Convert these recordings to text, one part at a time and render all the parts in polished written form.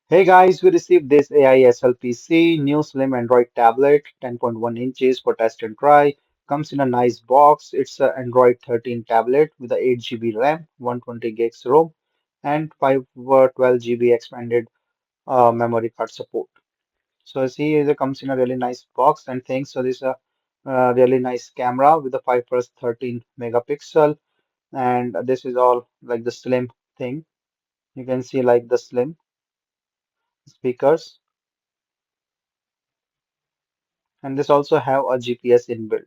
Hey guys, we received this AI SLPC new slim Android tablet, 10.1 inches for test and try. Comes in a nice box. It's an Android 13 tablet with a 8 GB RAM, 120 gigs ROM, and 512 GB expanded memory card support. So as see, it comes in a really nice box and things. So this is a really nice camera with a 5 plus 13 megapixel, and this is all like the slim thing. You can see like the slim speakers. And this also have a GPS inbuilt.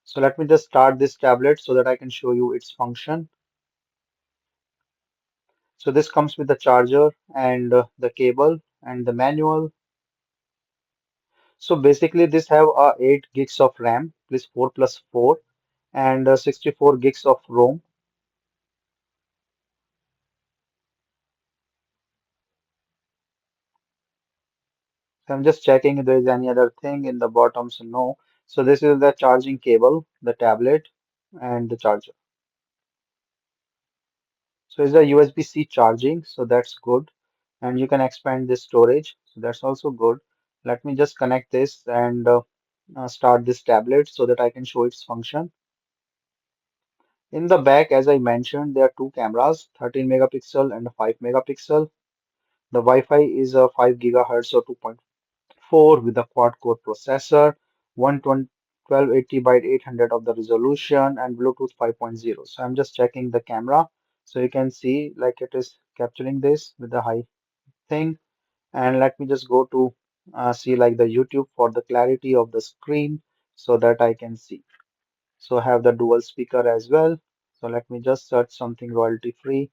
So let me just start this tablet so that I can show you its function. So this comes with the charger and the cable and the manual. So basically this have 8 gigs of RAM, plus 4 plus 4, and 64 gigs of ROM. So I'm just checking if there is any other thing in the bottom. So no. So this is the charging cable, the tablet, and the charger. So it's a USB-C charging, so that's good. And you can expand this storage, so that's also good. Let me just connect this and start this tablet so that I can show its function. In the back, as I mentioned, there are two cameras, 13 megapixel and a 5 megapixel. The Wi-Fi is a 5 gigahertz or 2.4 with a quad-core processor, 1280 by 800 of the resolution, and Bluetooth 5.0. So I'm just checking the camera. So you can see like it is capturing this with the high thing. And let me just go to see like the YouTube for the clarity of the screen so that I can see. So I have the dual speaker as well. So let me just search something royalty free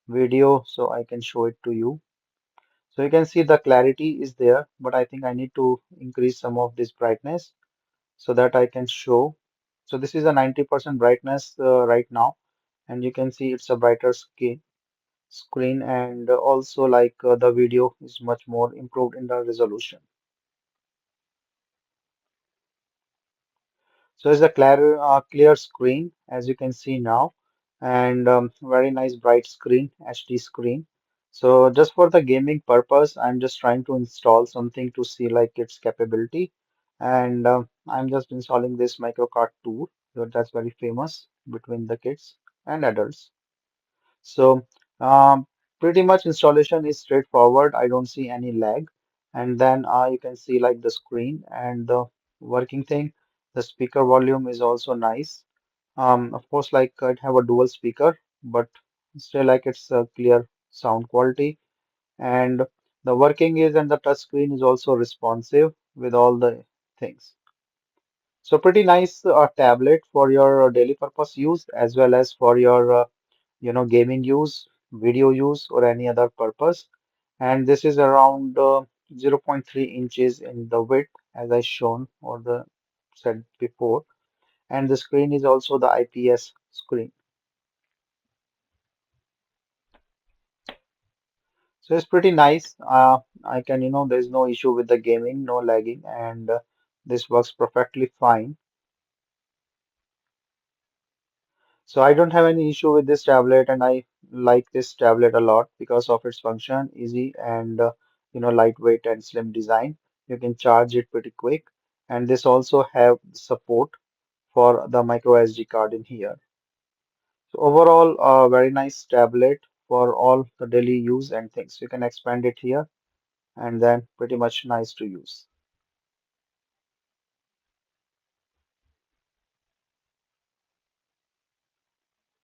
video so I can show it to you. So you can see the clarity is there, but I think I need to increase some of this brightness so that I can show. So this is a 90% brightness right now, and you can see it's a brighter screen, and also like the video is much more improved in the resolution. So it's a clear screen as you can see now, and very nice bright screen, HD screen. So just for the gaming purpose, I'm just trying to install something to see like its capability, and I'm just installing this microcard tool. So that's very famous between the kids and adults. So pretty much installation is straightforward. I don't see any lag. And then you can see like the screen and the working thing. The speaker volume is also nice. Of course, like it have a dual speaker, but still like it's a clear sound quality. And the working is and the touch screen is also responsive with all the things. So pretty nice tablet for your daily purpose use as well as for your gaming use, video use, or any other purpose. And this is around zero point 0.3 inches in the width, as I shown or the said before. And the screen is also the IPS screen. So it's pretty nice. I can, there's no issue with the gaming, no lagging, and this works perfectly fine. So I don't have any issue with this tablet, and I like this tablet a lot because of its function, easy and lightweight and slim design. You can charge it pretty quick, and this also have support for the micro SD card in here. So overall, a very nice tablet for all the daily use and things. You can expand it here, and then pretty much nice to use.